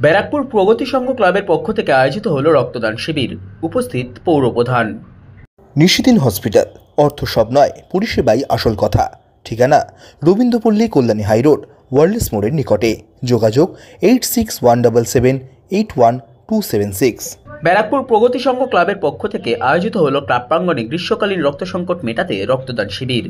ব্যারাকপুর প্রগতি সংঘ ক্লাবের পক্ষ থেকে আয়োজিত হলো রক্তদান শিবির। উপস্থিত পৌরপ্রধান। নিশিদিন হসপিটাল, অর্থ সব নয়, পরিষেবাই আসল কথা। ঠিকানা রবীন্দ্রপল্লী, কল্যাণী হাইরোড, ওয়ার্ল্ডস মোড়ের নিকটে। যোগাযোগ 8617781276। ব্যারাকপুর প্রগতি সংঘ ক্লাবের পক্ষ থেকে আয়োজিত হলো ক্লাব প্রাঙ্গণে গ্রীষ্মকালীন রক্ত সংকট মেটাতে রক্তদান শিবির।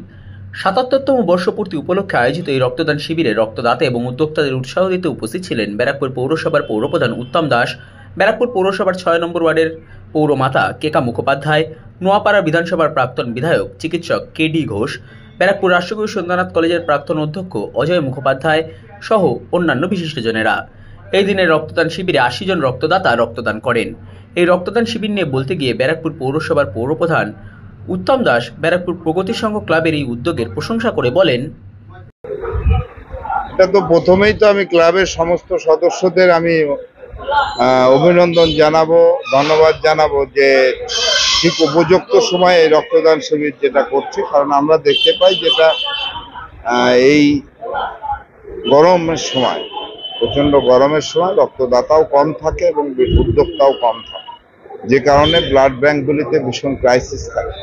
৭৭তম বর্ষপূর্তি উপলক্ষে আয়োজিত এই রক্তদান শিবিরে রক্তদাতা এবং উদ্যোক্তাদের উৎসাহ দিতে উপস্থিত ছিলেন ব্যারাকপুর পৌরসভার পৌরপ্রধান উত্তম দাস, ব্যারাকপুর পৌরসভার ৬ নম্বর ওয়ার্ডের পৌরমাতা কেকা মুখোপাধ্যায়, নোয়াপাড়া বিধানসভার প্রাক্তন বিধায়ক চিকিৎসক কেডি ঘোষ, ব্যারাকপুর রাষ্ট্রগুরু সন্ধ্যানাথ কলেজের প্রাক্তন অধ্যক্ষ অজয় মুখোপাধ্যায় সহ অন্যান্য বিশিষ্টজনেরা। এই দিনের রক্তদান শিবিরে ৮০ জন রক্তদাতা রক্তদান করেন। এই রক্তদান শিবির নিয়ে বলতে গিয়ে ব্যারাকপুর পৌরসভার পৌরপ্রধান উত্তম দাস ব্যারাকপুর প্রগতি সংঘ ক্লাবের এই উদ্যোগের প্রশংসা করে বলেন, এটা তো প্রথমেই তো আমি ক্লাবের সমস্ত সদস্যদের আমি অভিনন্দন জানাবো, ধন্যবাদ জানাবো যে ঠিক উপযুক্ত সময়ে এই রক্তদান শিবির যেটা করছে। কারণ আমরা দেখতে পাই যেটা এই গরমের সময়, প্রচন্ড গরমের সময় রক্তদাতাও কম থাকে এবং উদ্যোক্তাও কম থাকে, যে কারণে ব্লাড ব্যাংকগুলিতে ভীষণ ক্রাইসিস থাকে।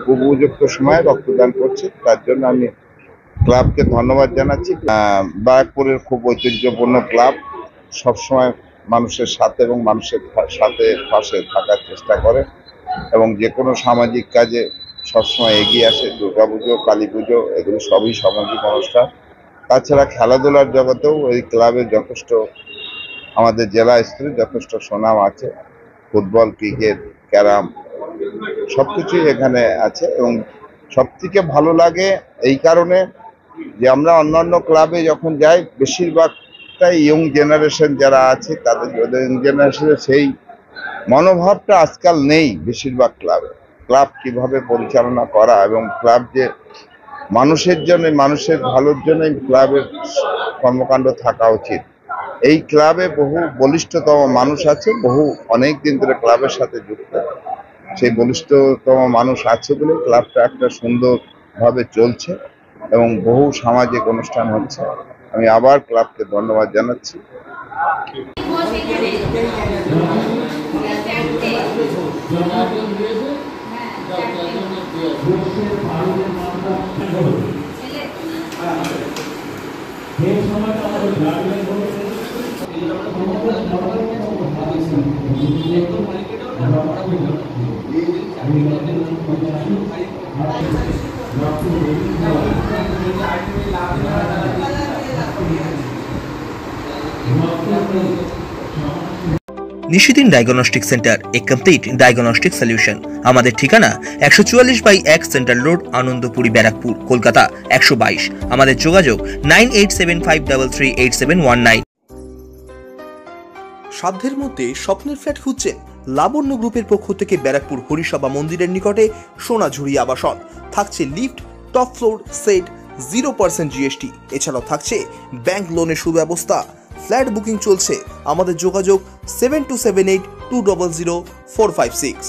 খুব উপযুক্ত সময়ে রক্তদান করছে, তার জন্য আমি ক্লাবকে ধন্যবাদ জানাচ্ছি। ব্যারাকপুরের খুব ঐতিহ্যপূর্ণ ক্লাব, সবসময় মানুষের সাথে এবং মানুষের সাথে পাশে থাকার চেষ্টা করে এবং যে কোনো সামাজিক কাজে সবসময় এগিয়ে আসে। দুর্গাপুজো, কালী পুজো, এগুলো সবই সামাজিক অনুষ্ঠান। তাছাড়া খেলাধুলার জগতেও এই ক্লাবের যথেষ্ট, আমাদের জেলা স্তরে যথেষ্ট সুনাম আছে। ফুটবল, ক্রিকেট, ক্যারাম সবকিছুই এখানে আছে এবং সবথেকে ভালো লাগে এই কারণে যে আমরা অন্যান্য ক্লাবে যখন যাই বেশিরভাগটাই ইয়ং জেনারেশন যারা আছে, তাদের ইয়ং জেনারেশনের সেই মনোভাবটা আজকাল নেই বেশিরভাগ ক্লাবে। ক্লাব কিভাবে পরিচালনা করা এবং ক্লাব যে মানুষের জন্য, মানুষের ভালোর জন্যই ক্লাবের কর্মকাণ্ড থাকা উচিত। এই ক্লাবে বহু বলিষ্ঠতম মানুষ আছে, অনেক দিন ধরে ক্লাবের সাথে যুক্ত। সেই বলিষ্ঠতম মানুষ আছে বলে ক্লাবটা একটা সুন্দরভাবে চলছে এবং বহু সামাজিক অনুষ্ঠান হচ্ছে। আমি আবার ক্লাবকে ধন্যবাদ জানাচ্ছি। নিশিদিন ডায়াগনস্টিক সেন্টার, এ কমপ্লিট ডায়াগনস্টিক সলিউশন। আমাদের ঠিকানা ১৪৪/১ সেন্ট্রাল রোড, আনন্দপুরি, ব্যারাকপুর, কলকাতা ১২২। আমাদের যোগাযোগ 9875338719। সাধ্যের মধ্যে স্বপ্নের ফ্ল্যাট খুঁজছেন? লাবণ্য গ্রুপের পক্ষ থেকে ব্যারাকপুর হরিসভা মন্দিরের নিকটে সোনাঝুরি আবাসন। থাকছে lift, top floor, set, 0% GST। এছাড়াও থাকছে ব্যাংক লোনের সুব্যবস্থা। ফ্ল্যাট বুকিং চলছে। আমাদের যোগাযোগ 7278200456।